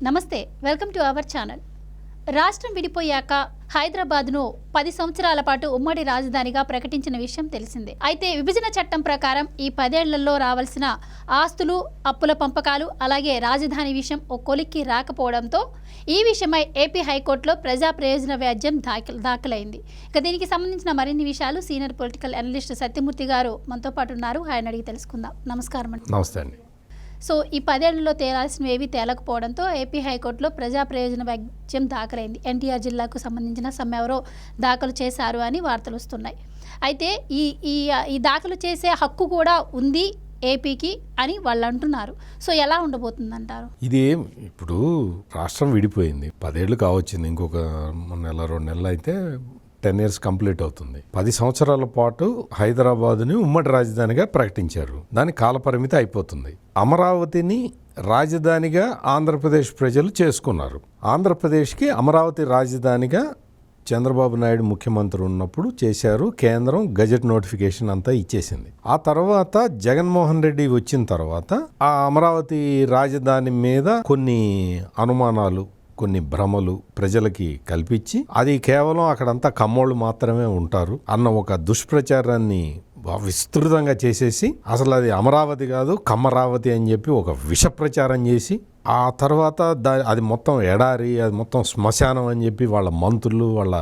నమస్తే, welcome to our channel. రాష్ట్రం విడిపోయాక హైదరాబాద్ను 10 సంవత్సరాల పాటు ఉమ్మడి రాజధానిగా ప్రకటించిన విషయం తెలిసిందే. అయితే విభజన చట్టం ప్రకారం ఈ 10 ఏళ్లలో రావాల్సిన ఆస్తులు, అప్పుల పంపకాలు, అలాగే రాజధాని విషయం ఓ కొలిక్కి రాకపోవడంతో ఈ విషయమై ఏపీ హైకోర్టులో ప్రజా ప్రయోజన వ్యాజ్యం దాఖలైంది. ఇక దీనికి సంబంధించిన మరిన్ని విషయాలు సీనియర్ పొలిటికల్ అనలిస్ట్ సత్యమూర్తి గారు మనతో పాటు ఉన్నారు. ఆయన అడిగి తెలుసుకుందాం. నమస్కారం అండి. నమస్తే అండి. సో ఈ 10 ఏళ్లలో తేలాల్సినవి ఏవి తేలకపోవడంతో ఏపీ హైకోర్టులో ప్రజా ప్రయోజన వ్యాజ్యం దాఖలైంది. ఎన్టీఆర్ జిల్లాకు సంబంధించిన సమ్మె ఎవరో దాఖలు చేశారు అని వార్తలు వస్తున్నాయి. అయితే ఈ దాఖలు చేసే హక్కు కూడా ఉంది ఏపీకి అని వాళ్ళు అంటున్నారు. సో ఎలా ఉండబోతుందంటారు? ఇది ఇప్పుడు రాష్ట్రం విడిపోయింది, 10 ఏళ్ళు కావచ్చింది. ఇంకొక నెల 2 నెలలు అయితే 10 years కంప్లీట్ అవుతుంది. 10 సంవత్సరాల పాటు హైదరాబాద్ని ఉమ్మడి రాజధానిగా ప్రకటించారు. దాని కాలపరిమితి అయిపోతుంది. అమరావతిని రాజధానిగా ఆంధ్రప్రదేశ్ ప్రజలు చేసుకున్నారు. ఆంధ్రప్రదేశ్కి అమరావతి రాజధానిగా చంద్రబాబు నాయుడు ముఖ్యమంత్రి ఉన్నప్పుడు చేశారు. కేంద్రం గజెట్ నోటిఫికేషన్ అంతా ఇచ్చేసింది. ఆ తర్వాత జగన్మోహన్ రెడ్డి వచ్చిన తర్వాత ఆ అమరావతి రాజధాని మీద కొన్ని అనుమానాలు, కొన్ని భ్రమలు ప్రజలకి కల్పించి అది కేవలం అక్కడంతా కమ్మోళ్ళు మాత్రమే ఉంటారు అన్న ఒక దుష్ప్రచారాన్ని విస్తృతంగా చేసేసి అసలు అది అమరావతి కాదు కమ్మరావతి అని చెప్పి ఒక విష ప్రచారం చేసి ఆ తర్వాత అది మొత్తం ఎడారి, అది మొత్తం శ్మశానం అని చెప్పి వాళ్ళ మంత్రులు, వాళ్ళ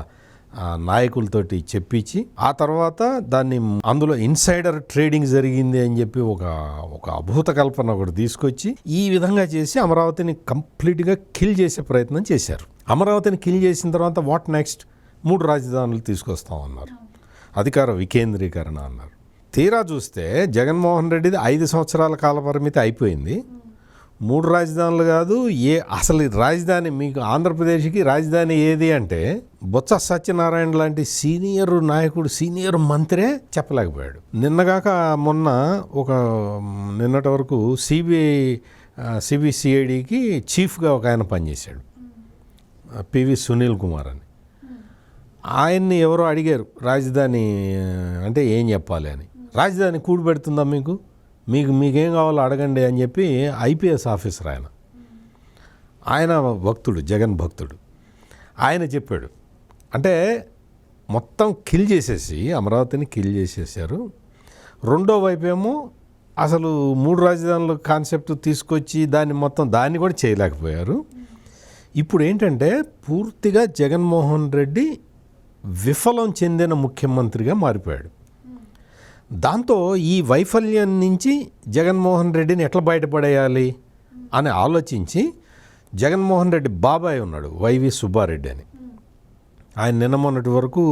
నాయకులతోటి చెప్పించి ఆ తర్వాత దాన్ని అందులో ఇన్సైడర్ ట్రేడింగ్ జరిగింది అని చెప్పి ఒక అభూత కల్పన ఒకటి తీసుకొచ్చి ఈ విధంగా చేసి అమరావతిని కంప్లీట్గా కిల్ చేసే ప్రయత్నం చేశారు. అమరావతిని కిల్ చేసిన తర్వాత వాట్ నెక్స్ట్? 3 రాజధానులు తీసుకొస్తామన్నారు, అధికార వికేంద్రీకరణ అన్నారు. తీరా చూస్తే జగన్మోహన్ రెడ్డిది 5 సంవత్సరాల కాల పరిమితి అయిపోయింది. 3 రాజధానులు కాదు, అసలు రాజధాని మీకు ఆంధ్రప్రదేశ్కి రాజధాని ఏది అంటే బొత్స సత్యనారాయణ లాంటి సీనియర్ నాయకుడు, సీనియర్ మంత్రే చెప్పలేకపోయాడు. నిన్నగాక మొన్న నిన్నటి వరకు సిబిసిఐడికి చీఫ్గా ఒక ఆయన పనిచేశాడు, పివి సునీల్ కుమార్ అని. ఆయన్ని ఎవరో అడిగారు రాజధాని అంటే ఏం చెప్పాలి అని. రాజధాని కూడిపెడుతుందా మీకేం కావాలో అడగండి అని చెప్పి ఐపీఎస్ ఆఫీసర్ ఆయన భక్తుడు, జగన్ భక్తుడు, ఆయన చెప్పాడు. అంటే మొత్తం కిల్ చేసేసి అమరావతిని కిల్ చేసేసారు. రెండో వైపు ఏమో అసలు 3 రాజధానుల కాన్సెప్ట్ తీసుకొచ్చి దాన్ని కూడా చేయలేకపోయారు. ఇప్పుడు ఏంటంటే పూర్తిగా జగన్మోహన్ రెడ్డి విఫలం చెందిన ముఖ్యమంత్రిగా మారిపోయాడు. దాంతో ఈ వైఫల్యం నుంచి జగన్మోహన్ రెడ్డిని ఎట్లా బయటపడేయాలి అని ఆలోచించి జగన్మోహన్ రెడ్డి బాబాయ్ ఉన్నాడు, వైవి సుబ్బారెడ్డి అని. ఆయన నిన్న మొన్నటి వరకు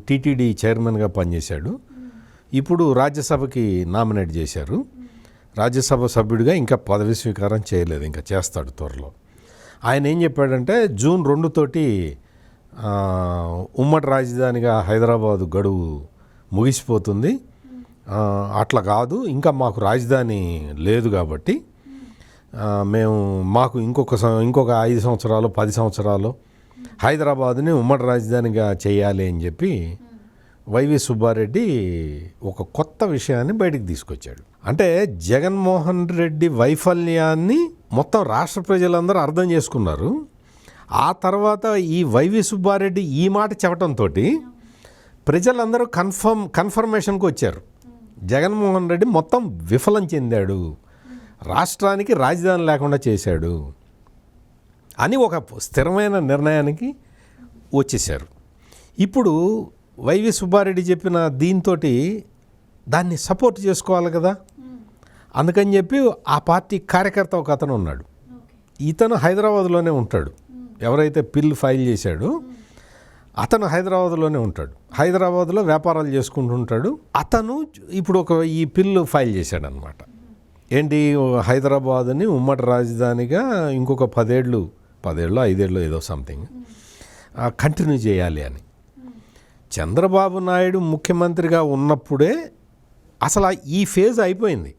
టీటీడీ చైర్మన్గా పనిచేశాడు. ఇప్పుడు రాజ్యసభకి నామినేట్ చేశారు. రాజ్యసభ సభ్యుడిగా ఇంకా పదవి స్వీకారం చేయలేదు, ఇంకా చేస్తాడు త్వరలో. ఆయన ఏం చెప్పాడంటే జూన్ 2 తోటి ఉమ్మడి రాజధానిగా హైదరాబాదు గడువు ముగిసిపోతుంది, అట్లా కాదు, ఇంకా మాకు రాజధాని లేదు కాబట్టి మాకు ఇంకొక 5 సంవత్సరాలు 10 సంవత్సరాలు హైదరాబాదుని ఉమ్మడి రాజధానిగా చేయాలి అని చెప్పి వైవి సుబ్బారెడ్డి ఒక కొత్త విషయాన్ని బయటికి తీసుకొచ్చాడు. అంటే జగన్మోహన్ రెడ్డి వైఫల్యాన్ని మొత్తం రాష్ట్ర ప్రజలందరూ అర్థం చేసుకున్నారు. ఆ తర్వాత ఈ వైవి సుబ్బారెడ్డి ఈ మాట చెప్పడంతో ప్రజలందరూ కన్ఫర్మేషన్కి వచ్చారు, జగన్మోహన్ రెడ్డి మొత్తం విఫలం చెందాడు, రాష్ట్రానికి రాజధాని లేకుండా చేశాడు అని ఒక స్థిరమైన నిర్ణయానికి వచ్చేశారు. ఇప్పుడు వైవి సుబ్బారెడ్డి చెప్పిన దీంతో దాన్ని సపోర్ట్ చేసుకోవాలి కదా. అందుకని చెప్పి ఆ పార్టీ కార్యకర్త ఒక అతను ఉన్నాడు, ఇతను హైదరాబాద్లోనే ఉంటాడు. ఎవరైతే బిల్ ఫైల్ చేశాడో అతను హైదరాబాద్లోనే ఉంటాడు, హైదరాబాద్లో వ్యాపారాలు చేసుకుంటుంటాడు. అతను ఇప్పుడు ఈ బిల్లు ఫైల్ చేశాడనమాట. ఏంటి, హైదరాబాద్ని ఉమ్మడి రాజధానిగా ఇంకొక 10 ఏళ్ళు 5 ఏళ్ళు ఏదో సంథింగ్ కంటిన్యూ చేయాలి అని. చంద్రబాబు నాయుడు ముఖ్యమంత్రిగా ఉన్నప్పుడే అసలు ఈ ఫేజ్ అయిపోయింది.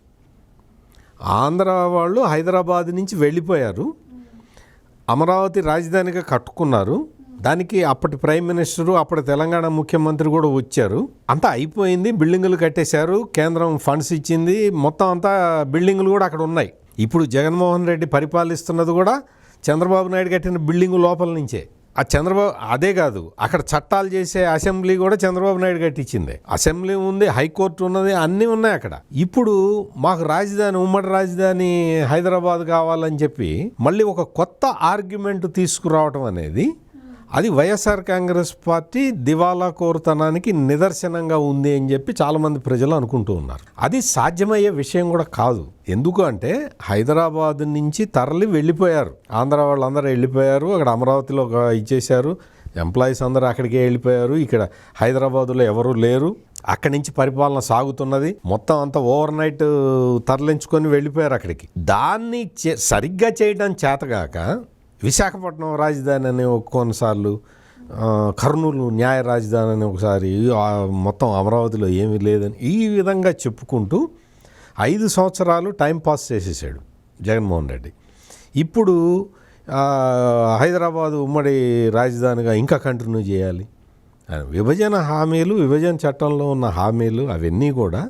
ఆంధ్ర వాళ్ళు హైదరాబాద్ నుంచి వెళ్ళిపోయారు, అమరావతి రాజధానిగా కట్టుకున్నారు. దానికి అప్పటి ప్రైమ్ మినిస్టరు, అప్పటి తెలంగాణ ముఖ్యమంత్రి కూడా వచ్చారు. అంతా అయిపోయింది, బిల్డింగులు కట్టేశారు, కేంద్రం ఫండ్స్ ఇచ్చింది, మొత్తం అంతా బిల్డింగులు కూడా అక్కడ ఉన్నాయి. ఇప్పుడు జగన్మోహన్ రెడ్డి పరిపాలిస్తున్నది కూడా చంద్రబాబు నాయుడు కట్టిన బిల్డింగు లోపల నుంచే. ఆ చంద్రబాబు అదే కాదు, అక్కడ చట్టాలు చేసే అసెంబ్లీ కూడా చంద్రబాబు నాయుడు కట్టించింది. అసెంబ్లీ ఉంది, హైకోర్టు ఉన్నది, అన్నీ ఉన్నాయి అక్కడ. ఇప్పుడు మాకు రాజధాని, ఉమ్మడి రాజధాని హైదరాబాద్ కావాలని చెప్పి మళ్ళీ ఒక కొత్త ఆర్గ్యుమెంట్ తీసుకురావటం అనేది అది వైఎస్ఆర్ కాంగ్రెస్ పార్టీ దివాలా కోరుతనానికి నిదర్శనంగా ఉంది అని చెప్పి చాలామంది ప్రజలు అనుకుంటూ ఉన్నారు. అది సాధ్యమయ్యే విషయం కూడా కాదు. ఎందుకు అంటే హైదరాబాద్ నుంచి తరలి వెళ్ళిపోయారు, ఆంధ్ర వాళ్ళందరూ వెళ్ళిపోయారు, అక్కడ అమరావతిలో ఇచ్చేశారు, ఎంప్లాయీస్ అందరూ అక్కడికే వెళ్ళిపోయారు, ఇక్కడ హైదరాబాదులో ఎవరూ లేరు, అక్కడి నుంచి పరిపాలన సాగుతున్నది, మొత్తం అంతా ఓవర్ నైట్ తరలించుకొని వెళ్ళిపోయారు అక్కడికి. దాన్ని సరిగ్గా చేయడం చేతగాక విశాఖపట్నం రాజధాని అని కొన్నిసార్లు, కర్నూలు న్యాయ రాజధాని అని ఒకసారి, మొత్తం అమరావతిలో ఏమీ లేదని ఈ విధంగా చెప్పుకుంటూ 5 సంవత్సరాలు టైంపాస్ చేసేసాడు జగన్మోహన్ రెడ్డి. ఇప్పుడు హైదరాబాదు ఉమ్మడి రాజధానిగా ఇంకా కంటిన్యూ చేయాలి. విభజన హామీలు, విభజన చట్టంలో ఉన్న హామీలు అవన్నీ కూడా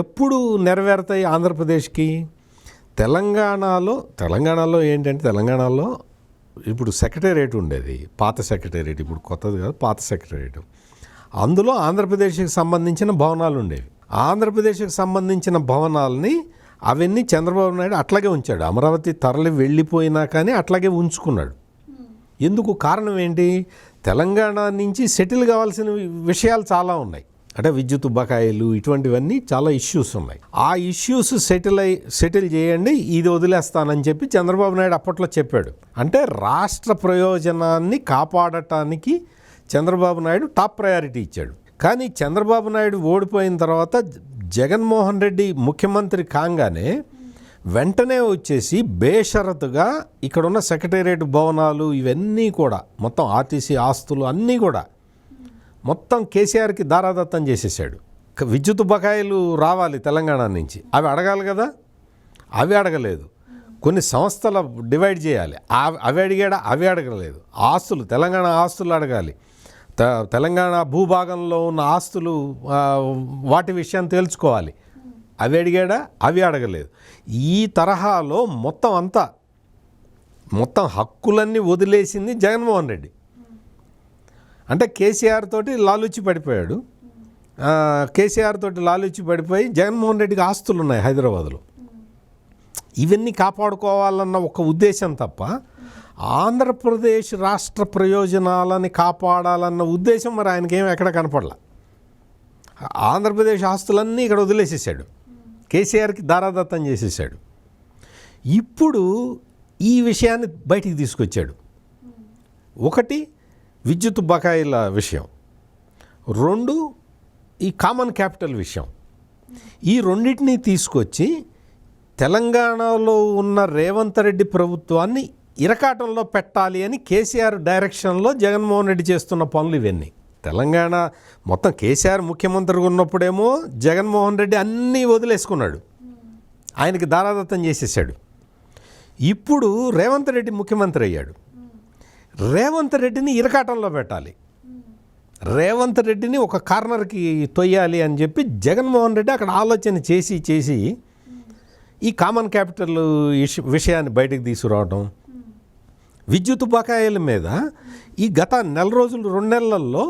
ఎప్పుడు నెరవేరుతాయి ఆంధ్రప్రదేశ్కి? తెలంగాణలో ఏంటంటే, తెలంగాణలో ఇప్పుడు సెక్రటేరియట్ ఉండేది, పాత సెక్రటేరియట్, ఇప్పుడు కొత్తది కాదు, పాత సెక్రటేరియట్. అందులో ఆంధ్రప్రదేశ్కి సంబంధించిన భవనాలు ఉండేవి. ఆంధ్రప్రదేశ్కి సంబంధించిన భవనాలని అవన్నీ చంద్రబాబు నాయుడు అట్లాగే ఉంచాడు. అమరావతి తరలి వెళ్ళిపోయినా కానీ అట్లాగే ఉంచుకున్నాడు. ఎందుకు? కారణం ఏంటి? తెలంగాణ నుంచి సెటిల్ కావాల్సిన విషయాలు చాలా ఉన్నాయి. అంటే విద్యుత్ బకాయిలు, ఇటువంటివన్నీ చాలా ఇష్యూస్ ఉన్నాయి. ఆ ఇష్యూస్ సెటిల్ చేయండి, ఇది వదిలేస్తానని చెప్పి చంద్రబాబు నాయుడు అప్పట్లో చెప్పాడు. అంటే రాష్ట్ర ప్రయోజనాన్ని కాపాడటానికి చంద్రబాబు నాయుడు టాప్ ప్రయారిటీ ఇచ్చాడు. కానీ చంద్రబాబు నాయుడు ఓడిపోయిన తర్వాత జగన్మోహన్ రెడ్డి ముఖ్యమంత్రి కాగానే వెంటనే వచ్చేసి బేషరతుగా ఇక్కడున్న సెక్రటేరియట్ భవనాలు ఇవన్నీ కూడా, మొత్తం ఆర్టీసీ ఆస్తులు అన్నీ కూడా మొత్తం కేసీఆర్కి దారాదత్తం చేసేసాడు. విద్యుత్ బకాయిలు రావాలి తెలంగాణ నుంచి, అవి అడగాలి కదా, అవి అడగలేదు. కొన్ని సంస్థల డివైడ్ చేయాలి, అవి అడిగాడా, అవి అడగలేదు. ఆస్తులు, తెలంగాణ ఆస్తులు అడగాలి, తెలంగాణ భూభాగంలో ఉన్న ఆస్తులు వాటి విషయాన్ని తేల్చుకోవాలి, అవి అడిగాడా, అవి అడగలేదు. ఈ తరహాలో మొత్తం హక్కులన్నీ వదిలేసింది జగన్మోహన్ రెడ్డి. అంటే కేసీఆర్ తోటి లాలూచి పడిపోయాడు. కేసీఆర్ తోటి లాలూచి పడిపోయి జగన్మోహన్ రెడ్డికి ఆస్తులు ఉన్నాయి హైదరాబాద్లో. ఇవన్నీ కాపాడుకోవాలన్న ఒక ఉద్దేశం తప్ప ఆంధ్రప్రదేశ్ రాష్ట్ర ప్రయోజనాలని కాపాడాలన్న ఉద్దేశం మరి ఆయనకేం ఎక్కడ కనపడలా. ఆంధ్రప్రదేశ్ ఆస్తులన్నీ ఇక్కడ వదిలేసేసాడు, కేసీఆర్కి దారాదత్తం చేసేసాడు. ఇప్పుడు ఈ విషయాన్ని బయటికి తీసుకొచ్చాడు. ఒకటి విద్యుత్ బకాయిల విషయం, 2 ఈ కామన్ క్యాపిటల్ విషయం. ఈ రెండింటినీ తీసుకొచ్చి తెలంగాణలో ఉన్న రేవంత్ రెడ్డి ప్రభుత్వాన్ని ఇరకాటంలో పెట్టాలి అని కేసీఆర్ డైరెక్షన్లో జగన్మోహన్ రెడ్డి చేస్తున్న పనులు ఇవన్నీ. తెలంగాణ మొత్తం కేసీఆర్ ముఖ్యమంత్రిగా ఉన్నప్పుడేమో జగన్మోహన్ రెడ్డి అన్నీ వదిలేసుకున్నాడు, ఆయనకి దారాదత్తం చేసేసాడు. ఇప్పుడు రేవంత్ రెడ్డి ముఖ్యమంత్రి అయ్యాడు. రేవంత్ రెడ్డిని ఇరకాటంలో పెట్టాలి, రేవంత్ రెడ్డిని ఒక కార్నర్కి తొయ్యాలి అని చెప్పి జగన్మోహన్ రెడ్డి అక్కడ ఆలోచన చేసి ఈ కామన్ క్యాపిటల్ విషయాన్ని బయటకు తీసుకురావడం. విద్యుత్ బకాయిల మీద ఈ గత 2 నెలల్లో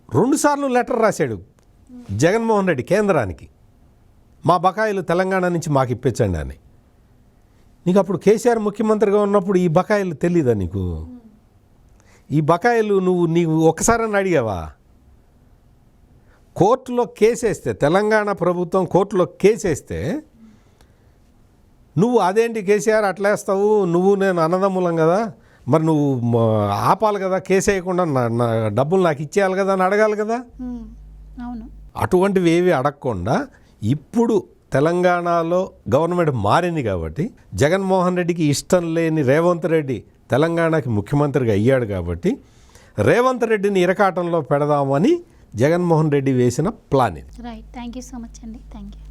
2 సార్లు లెటర్ రాశాడు జగన్మోహన్ రెడ్డి కేంద్రానికి, మా బకాయిలు తెలంగాణ నుంచి మాకు ఇప్పించండి అని. నీకు అప్పుడు కేసీఆర్ ముఖ్యమంత్రిగా ఉన్నప్పుడు ఈ బకాయిలు తెలీదా నీకు? ఈ బకాయిలు నీవు ఒక్కసారని అడిగావా? కోర్టులో కేసేస్తే, తెలంగాణ ప్రభుత్వం కోర్టులో కేసేస్తే నువ్వు అదేంటి కేసీఆర్ అట్లేస్తావు, నేను అన్నదమ్ములం కదా, మరి నువ్వు ఆపాలి కదా, కేసు వేయకుండా నా డబ్బులు నాకు ఇచ్చేయాలి కదా అని అడగాలి కదా. అవును. అటువంటివి ఏవి అడగకుండా ఇప్పుడు తెలంగాణలో గవర్నమెంట్ మారింది కాబట్టి జగన్మోహన్ రెడ్డికి ఇష్టం లేని రేవంత్ రెడ్డి తెలంగాణకి ముఖ్యమంత్రిగా అయ్యాడు కాబట్టి రేవంత్ రెడ్డిని ఇరకాటంలో పెడదామని జగన్మోహన్ రెడ్డి వేసిన ప్లాన్ ఇది. Right. Thank you so much అండి. Thank you.